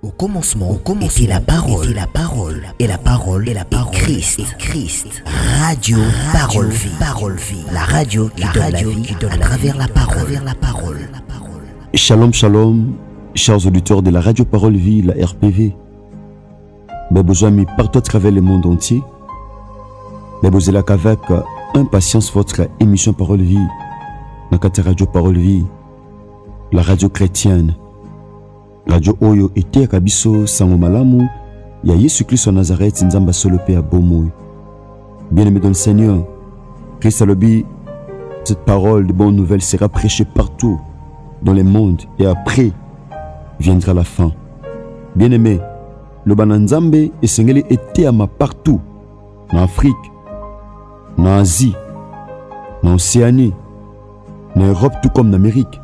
Au commencement était la parole, et la parole est Christ. Radio Parole Vie, la radio qui donne la vie à travers la parole. Shalom, shalom, chers auditeurs de la radio Parole Vie, la RPV. Beaux amis partout à travers le monde entier. Vous êtes avec impatience votre émission Parole Vie, la radio Parole Vie, la radio chrétienne. Radio Oyo était à Kabiso Sango Malamu, ya Yesu Christ en Nazareth, Nzamba Solope à Bomoy. Bien-aimé dans le Seigneur, Christ Alobi, cette parole de bonne nouvelle sera prêchée partout dans le monde et après viendra la fin. Bien-aimé, le Bananzambe et Sengele était à ma partout, en Afrique, en Asie, en Océanie, en Europe tout comme en Amérique.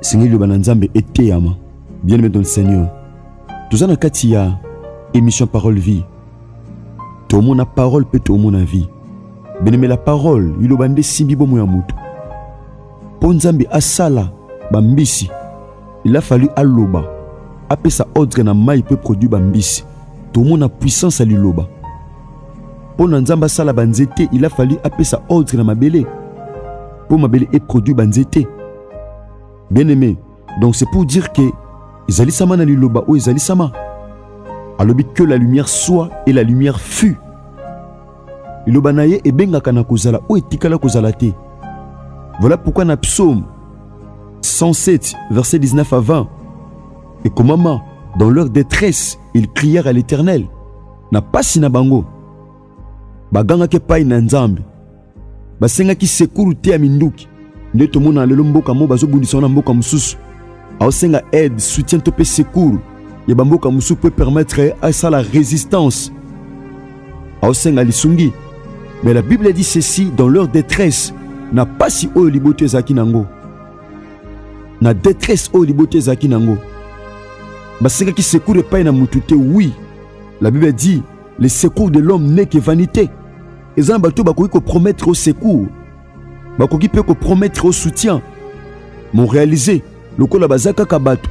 Sengele le Bananzambe était à ma. Bien-aimé dans le Seigneur, tout ça dans la émission Parole Vie. Tout le monde a parole, peut tout le monde a vie. Bien-aimé la parole, il a bandé simbi bo moyamutu. Ponzambi asala bambisi. Il a fallu aloba. Après sa ordre na mai peut produire bambisi. Tout le monde a puissance à l'iloba. Pour nzamba sala banzete, il a fallu après sa ordre na mabele. Pour mabele et produire banzete. Bien-aimé, donc c'est pour dire que Izali sama na liloba ou Izali sama. Alobi que la lumière soit et la lumière fut. Liloba naye e benga kana kozala ou etikala kozala te. Voilà pourquoi na psaume 107 verset 19 à 20 et comment dans leur détresse ils crièrent à l'Éternel. Na pasi na bango. Baganga ke pai na nzambe. Basenga ki sekuru te aminduki. Nde to mona lelo mboka mo bazo bundisa na mboka mususu. Aosenga aide, soutien topé secours. Yabamboka musu peut permettre à ça la résistance. Aosenga lisungi. Mais la Bible dit ceci, dans leur détresse, n'a pas si haut liboté zakinango. Na détresse haut liboté zakinango. Basenga qui secours et pas na mutute, oui. La Bible dit, le secours de l'homme n'est que vanité. Et ça, bateau bakoki ko promettre au secours. Bakoki peut ko promettre au soutien. Mon réalisé. Le kola bazaka kabato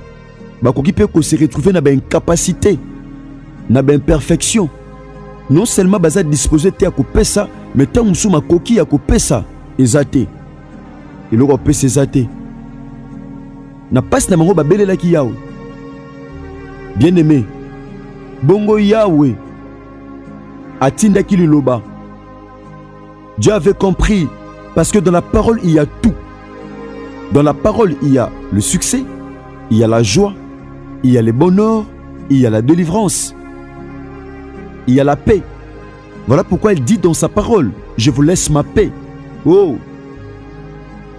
bakoki pe ko se retrouver na ba incapacité na ba imperfection non seulement baza disposé te ko pesa mais tant musu makoki ya ko pesa ezate iloko pesa ezate na passe na mango babelela ki yawe bien aimé bongo yawe atinda ki liloba. Dieu avait compris parce que dans la parole il y a tout. Dans la parole, il y a le succès, il y a la joie, il y a le bonheur, il y a la délivrance, il y a la paix. Voilà pourquoi il dit dans sa parole, je vous laisse ma paix. Oh,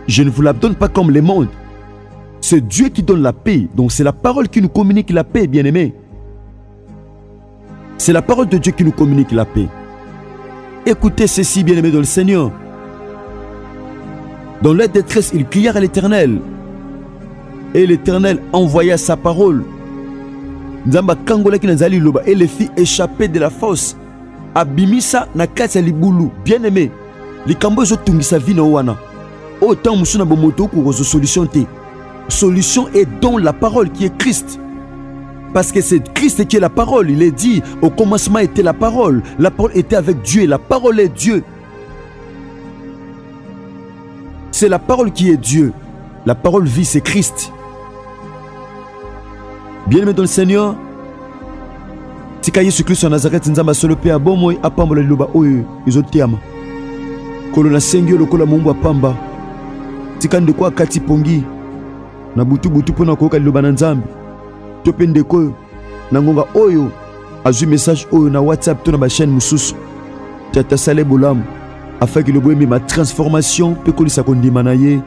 je ne vous la donne pas comme le monde. C'est Dieu qui donne la paix. Donc c'est la parole qui nous communique la paix, bien-aimés. C'est la parole de Dieu qui nous communique la paix. Écoutez ceci, bien-aimés dans le Seigneur. Dans leur détresse, ils crièrent à l'Éternel. Et l'Éternel envoya sa parole. Nzamba kangola ki nazali loba et les filles échappées de la fosse. Abimisa na kati ya libulu. Bien aimé. Likambo zo tungisa vina wana. Autant musuna bomoto ko zo solution te. Solution est dans la parole qui est Christ. Parce que c'est Christ qui est la parole. Il est dit au commencement était la parole. La parole était avec Dieu. La parole est Dieu. C'est la parole qui est Dieu. La parole vie, c'est Christ. Bien-aimé dans le Seigneur, tika Yesu Christ en Nazareth, nzamba solope a bomoy apambola liloba oyo izotiama. Kolona sengyo lokola mungu apamba. Tika ndeko akati pongi na butu pona koka liloba na nzambe. Tope ndeko na ngonga oyo azu message oyo na WhatsApp to na ba chaîne mususu. Tata sale bolamu. Afin que le boyemi ma transformation peut coller sa kondima na ye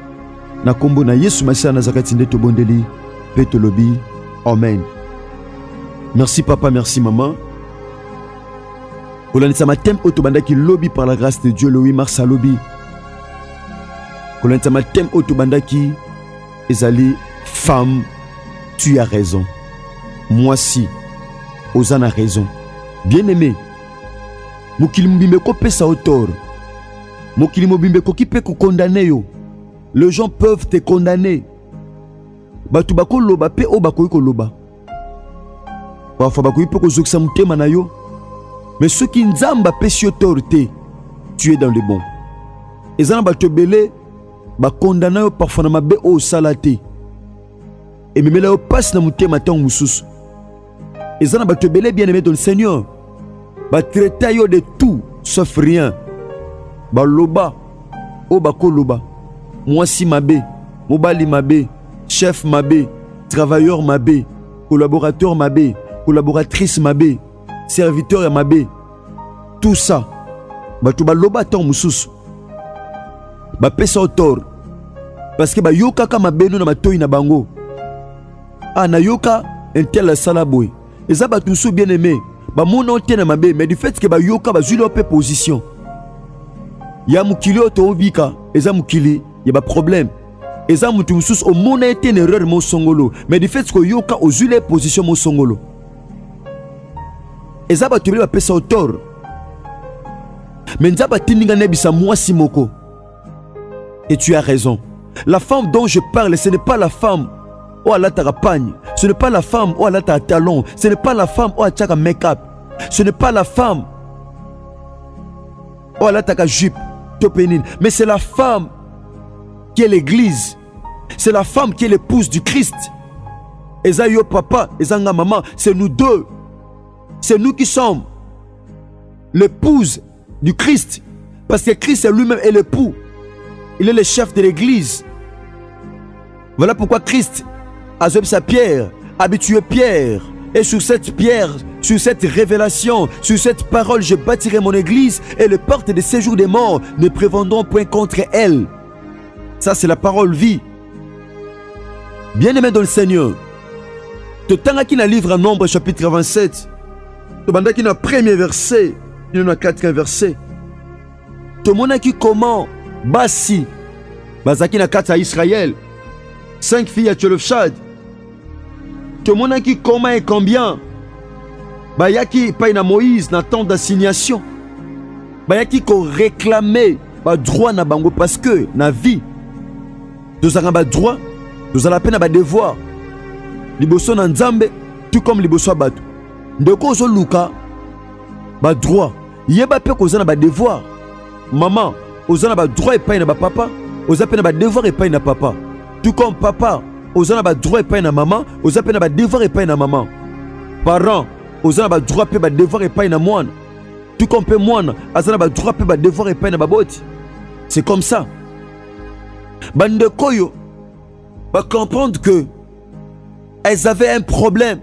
na kombo na Yesu Masiya Nazareth ndeto bondeli peto lobi amen. Merci papa, merci maman. Kolanisa ma thème otobandaki lobby par la grâce de Dieu le 8 mars à lobby. Kolanisa ma thème otobandaki ezali femme tu as raison. Moi si Ozana raison. Bien-aimé. Mokili mbimbe ko pesa autor. Mokili mobimbe ko ki pe ko condamner yo. Les gens peuvent te condamner. Batu bako loba pe o bako ko loba. parfois bakoyi pe kozokisa motema na yo. Mais ceux qui nzamba pesi yo tort te, tu es dans le bon. Ezana bato ebele ba condamna yo parfois na mabe o sala te. Et memela yo passe na motema ntango mosusu. Ezana bato ebele bien aimé dans le Seigneur. Ba traiter yo de tout sauf rien. Ba loba o bako loba. Mwasi mabe, mobali mabe, chef mabe, travailleur mabe, collaborateur mabe, collaboratrice mabe, serviteur mabe. Tout ça, bato baloba tant mususu. Ba pesa au tort. Parce que ba yoka ka mabe no na matoi na bango. Ah na yoka un tel salaboy. Eza bato sou bien aimé. Ba mona te na mabe, mais du fait que ba yoka ba zuli op position. Ya mukili oto obika, eza mukili, ya ba problème. Eza mutu mususu o mona ete une erreur mo songolo, mais du fait que yoka o zuli position mo songolo. Eza bato ba pesa au tort. Mais nzaba tininga nebisa mwasi moko. Et tu as raison. La femme dont je parle, ce n'est pas la femme où elle a ta pagne. Ce n'est pas la femme où elle a ta talon. Ce n'est pas la femme où elle a ta make-up. Ce n'est pas la femme où elle a ta jupe, topénine. Mais c'est la femme qui est l'église. C'est la femme qui est l'épouse du Christ. Eza yo papa, eza nga maman. C'est nous deux. C'est nous qui sommes l'épouse du Christ. Parce que Christ lui-même est l'époux. Il est le chef de l'église. Voilà pourquoi Christ a donné sa pierre, habitué Pierre. Et sur cette pierre, sur cette révélation, sur cette parole, je bâtirai mon église et les portes de séjour des morts ne prévendront point contre elle. Ça, c'est la parole vie. Bien-aimé dans le Seigneur, tu t'as qui dans le livre en Nombre, chapitre 27, tu t'as qui dans le premier verset, il y en a 4 versets. Tu t'as qui comment Basi, Bazaki na kata Israël, 5 filles à Tchelofchad. Tout le monde qui comment et combien Bayaki paye na Moïse na temps d'assignation. Bayaki ko réclamer ba droit na bango parce que na vie nous avons ba droit, nous avons peine ba devoir. Liboso na Nzambe tout comme liboso bato. Ndeko zo luka ba droit, yeba pe ko zana ba devoir. Maman aux a droit et pas na papa, aux a pas devoir et pas na papa. Tout comme papa, aux a droit et pas na maman, aux a pas devoir et pas na maman. Parents, aux a droit et pas devoir et pas na moine. Tout comme pe moine, aux a droit et pas devoir et pas na baboti. C'est comme ça. Bande koyo va comprendre que elles avaient un problème.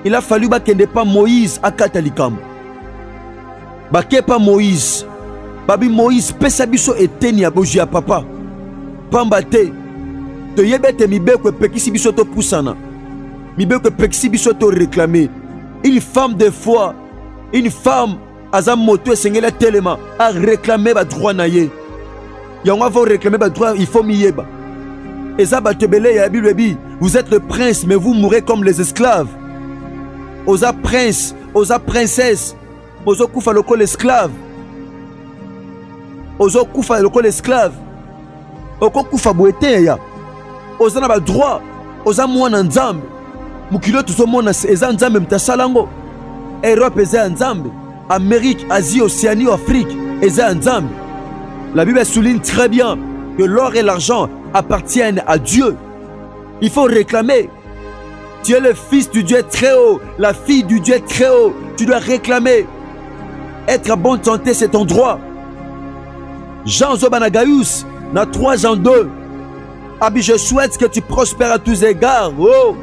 Il a fallu qu'elle n'ait pas Moïse à Katalikam. Baké pas Moïse. Babi Moïse pesa biso eteni ya boji ya papa. Pamba te. To yebete mibeko pekisi biso to pusana. Mibeko pekisi biso to réclamer. Une femme de foi, une femme azam moto esengela telema a réclamer ba droit na ye. Yango va réclamer ba droit, il faut miyeba. Eza batebele ya bilebi, vous êtes le prince mais vous mourrez comme les esclaves. Oza prince, oza princesse, ozo kufa loko l'esclave. Ozo kufa loko l'esclave. Oko kufa boete ya. Oza na ba droit, oza mwana nzambe. Mukilo tuzo mona eza nzambe mtasalango. Europe eza nzambe, Amérique, Asie, Océanie, Afrique eza nzambe. La Bible souligne très bien que l'or et l'argent appartiennent à Dieu. Il faut réclamer. Tu es le fils du Dieu très haut, la fille du Dieu très haut. Tu dois réclamer. Être en bonne santé, c'est ton droit. Jean Zobanagaïus, na 3 Jean 2. Abi, je souhaite que tu prospères à tous égards, oh,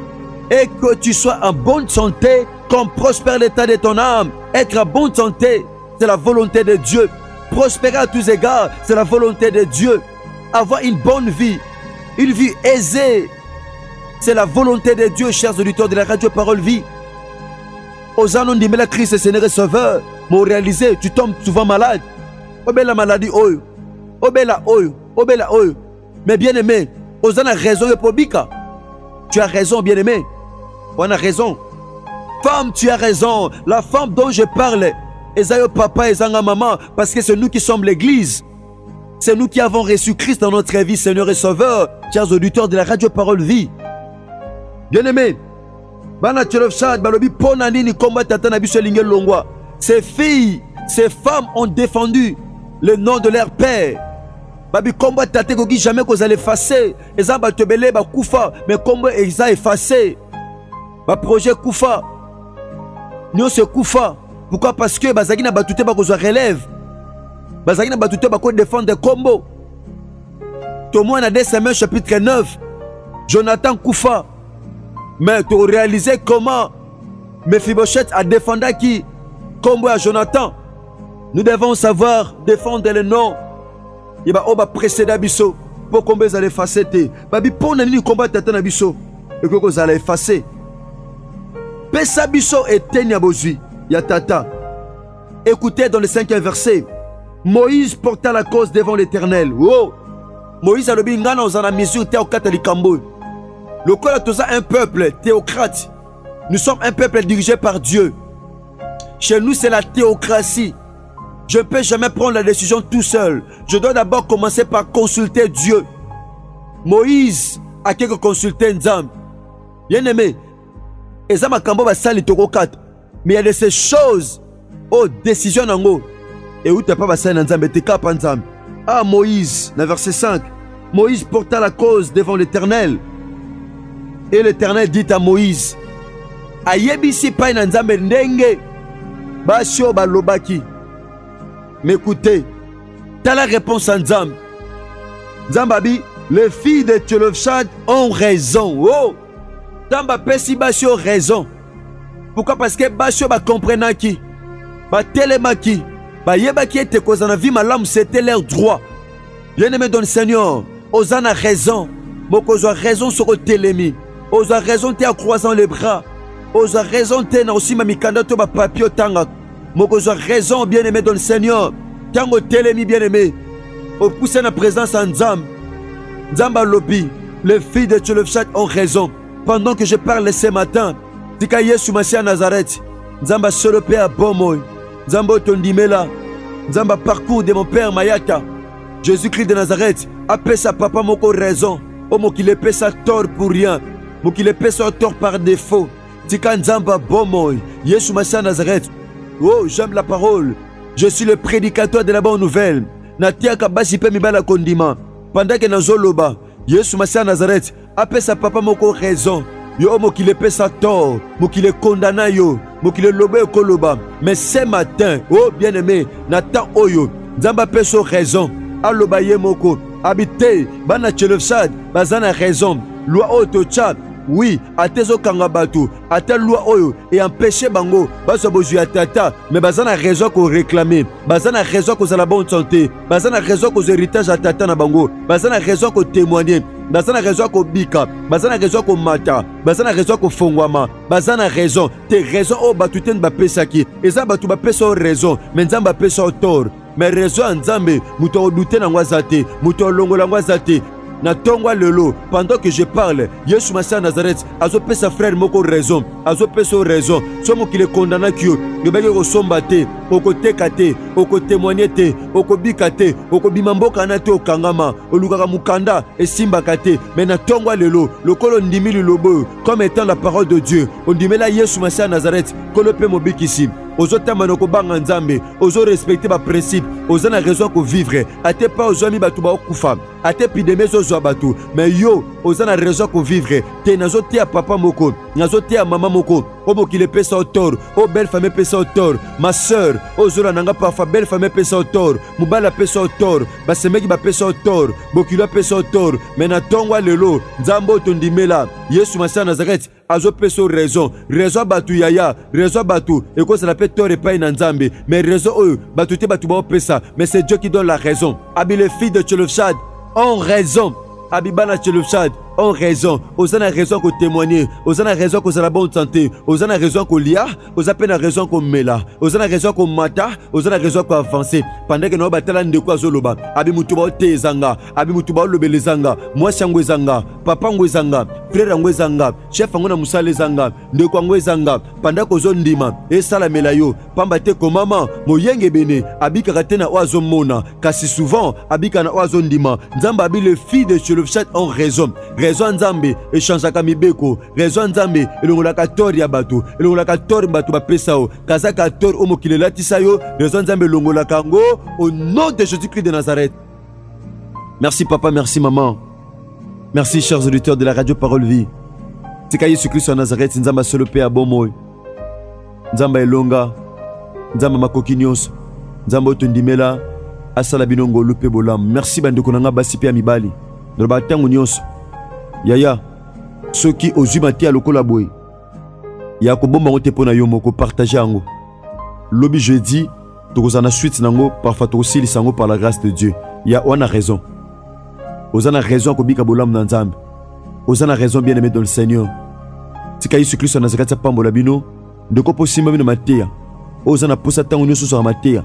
et que tu sois en bonne santé, comme prospère l'état de ton âme. Être en bonne santé, c'est la volonté de Dieu. Prospérer à tous égards, c'est la volonté de Dieu. Avoir une bonne vie, une vie aisée, c'est la volonté de Dieu, chers auditeurs de la radio Parole Vie. Aux annonces de la Christ, Seigneur et Sauveur, m'ont réalisé, tu tombes souvent malade. Obé la maladie, oyo. Obé la oyo. Obé la oyo. Mais bien aimé, aux annonces raison de Pobika. Tu as raison, bien aimé. On a raison. Femme, tu as raison. La femme dont je parle, Esaïe papa, Esaïe maman, parce que c'est nous qui sommes l'église. C'est nous qui avons reçu Christ dans notre vie, Seigneur et Sauveur, chers auditeurs de la radio Parole Vie. Bien-aimés, Bana Tchelofchad, balobi pona nini komba tata na biso lingé longwa. Ces filles, ces femmes ont défendu le nom de leur père. Babi komba tata koki jamais qu'on allait effacer. Eza ba tebele ba kufa, mais komba eza effacé. Ba projet kufa. Nous se kufa. Pourquoi? Parce que bazaki na batute ba kozwa relève. Bazaki na batute ba ko défendre des combos. Tomo na 2 Samuel chapitre 9. Jonathan kufa. Mais tu réaliser comment Mephibosheth a défendu qui? Combo à Jonathan. Nous devons savoir défendre le nom. Il va précéder Bisso. Pour combien vous allez effacer. Babi pour nani combat tata Bisso. Et que vous allez effacer. Pesa Bisso et Tenya Bozui. Ya tata. Écoutez dans le 5e verset. Moïse porta la cause devant l'Éternel. Oh! Moïse a le bingana aux anamisures théo katalikambo. Le Colosse a un peuple théocrate. Nous sommes un peuple dirigé par Dieu. Chez nous, c'est la théocratie. Je ne peux jamais prendre la décision tout seul. Je dois d'abord commencer par consulter Dieu. Moïse a quelques consulté Nzam. Bien aimé, mais il y a de ces choses, oh, décision nango. Et où tu pas Nzam, tu pas Nzam. Ah, Moïse, dans verset 5. Moïse porta la cause devant l'Éternel. Et l'Éternel dit à Moïse, Ayebisi pa Nzambe ndenge basio balobaki. Mais écoutez, t'as la réponse à Nzambe. Nzambabi, les filles de Tchelofchad ont raison. Oh, Nzamba pesi basio raison. Pourquoi? Parce que basio ba comprena qui, ba telema qui, ba yeba qui était cause na vie malam, c'était leur droit. Bien-aimé dans le Seigneur, osana raison. Mokozo raison sur le télémi. Osa raison te en croisant les bras. Osa raison te na aussi mamikanda to ba papier tanga. Mokozo raison bien-aimé dans le Seigneur. Tango télémi bien-aimé. Au pousser la présence en Nzam. Nzamba lobi. Les filles de Tchelofchad ont raison. Pendant que je parle ce matin, Tika Yesu Masia Nazareth. Nzamba solo père Bomoy. Nzamba Tondimela. Nzamba parcours de mon père Mayaka. Jésus-Christ de Nazareth. Appelle sa papa moko raison. Omo qui le paie sa tort pour rien. Moki le paie sa tort par défaut. Tika Nzamba Bomoy. Yesu Masia Nazareth. Oh, j'aime la parole. Je suis le prédicateur de la bonne nouvelle. Natia kabasi pe mibala kondima. Pendant que nazoloba, Yesu Masia Nazareth. Appelle sa papa moko raison. Yo moki le paie sa tort. Moki le condamna yo. Moki le lobe koloba. Mais ce matin, oh bien-aimé, Nathan Oyo. Nzamba paie sa raison. Aloba ye moko. Habité, bana Tchelofchad, bazana raison. Loi Otocha, oui, à tes okangabatu, à tes loi oyo, et empêcher bango, baso bozu ya tata, mais bazana raison qu'on réclamer, bazana raison qu'on a la bonne santé, bazana raison qu'on héritage à tata na bango, bazana raison qu'on témoigner, bazana raison qu'on bika, bazana raison qu'on mata, bazana raison qu'on fongwama, bazana raison, tes raisons au batuten ba pesaki, et ça batu ba peso raison, mais nzamba peso tort. Mais raison Nzambe, muto douter na ngwazate, muto longola ngwazate. Na tongwa lelo, pendant que je parle, Yesu Masia Nazareth, azope sa frère moko raison, azope so raison, somo qui le condamna kyo, yobeke ko sombate, oko tekate, oko témoignete, oko bikate, oko bimamboka na te okangama, olukaka mukanda et simbakate, mais na tongwa lelo, le kolo ndimi lobo, comme étant la parole de Dieu, on dit mais là Yesu Masia Nazareth, kolope mobikisi. Ozo tamano ko banga Nzambe, ozo respecter ba principe, ozo na raison ko vivre, ate pas ozo mi batu ba okufa, ate pideme zo zo batu, mais yo ozo na raison ko vivre, te nazo te a papa moko, nazo te a maman moko, omo ki le pesa au tort, o belle femme pesa au tort, ma sœur, ozo la nanga parfois belle femme pesa au tort, mubala pesa au tort, ba semeki ba pesa au tort, bokilo pesa au tort, mais na tongwa lelo, Nzambo tondimela, Yesu Masia Nazareth, azo peso raison, raison batu yaya, raison batu, et quoi ça l'appelle tort et pas une Nzambe, mais raison eux, batu te batu ba pesa, mais c'est Dieu qui donne la raison. Abi les filles de Tchelofchad ont raison, Abibana Tchelofchad ont raison, aux a raison qu'on témoigne, aux a raison qu'on a la bonne santé, aux a raison qu'on lia, aux a peine raison qu'on mela, aux a raison qu'on mata, aux a raison qu'on avance. Pendant que nous battons de quoi zoloba, abi mutuba te zanga, abi mutuba lobele zanga, moi sangwe zanga, papa ngwe zanga, frère ngwe zanga, chef ngona musale zanga, de kwa ngwe zanga, pendant que zondima, et sala melayo, pamba te ko mama, moyenge bene, abi karate na oazo mona, kasi souvent, abi kana oazo ndima, nzamba abi les filles de Tchelofchad ont raison. raison nzambe echangeaka mibeko, raison nzambe elongolaka tori ya bato, elongolaka tori bato bapesa yo, kazaka tori o mokili elatisa yo, raison nzambe elongolaka yango au nom de Jésus-Christ de Nazareth. Merci papa, merci maman. Merci chers auditeurs de la radio Parole Vie. Tika Yesu Christ en Nazareth, nzamba solo pe abomoy. Nzamba elonga, nzamba makoki nyonso, nzamba otondimela asala binongo lupe bolam. Merci bandeko nanga basi pe mibali. Dans le tango nyonso. Yaya, ceux qui ozui mati lokola boy. Ya ko bomba ngote pona yo moko partager yango. Lobi jeudi, tokozana suite nango parfois tosili sango par la grâce de Dieu. Ya on a raison. Ozana raison ko bika bolam na nzambe. Ozana raison bien aimé dans le Seigneur. Tika Yesu Christ na zakata pambola bino, ndeko posima bino matea. Ozana posa tango nyonso sur matea.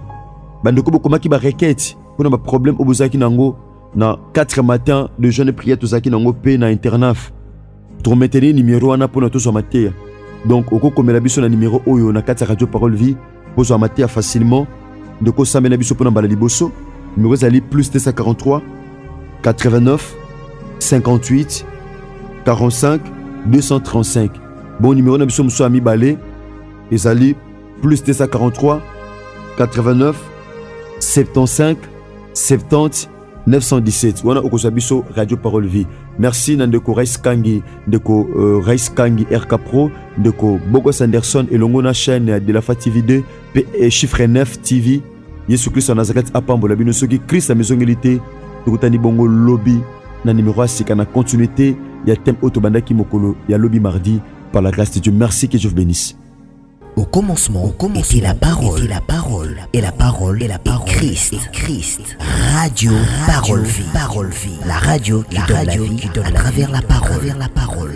Bandeko bokomaki ba requête pour na problème obozaki nango na 4 matins de jeûne et prière tozaki nango pe na internaf. To mettre numéro wana pour na to sur matea. Donc oko komela biso na numéro oyo na 4 radio Parole Vie pour sur matea facilement. Ndeko samena biso pour na bala liboso. Numéro zali plus 243 89 58 45 235. Bon numéro na biso muso ami balé ezali plus 243 89 75 70 917. Wana okosabiso radio Parole Vie. Merci Nandeko Rice Kangi, Ndeko Rice Kangi RK Pro, Ndeko Bogos Anderson et Longona chaîne de la FATV2 et chiffre 9 TV. Yesu Christ en Nazareth apambola bino soki Christ a maison élité. Tokutani bongo lobby na numéro asika na continuité. Ya thème otobandaki mokolo ya lobby mardi par la grâce de Dieu. Merci, que Dieu vous bénisse. Au commencement était la parole, et la parole est Christ. Radio Parole Vie, la radio qui donne la vie à travers la parole.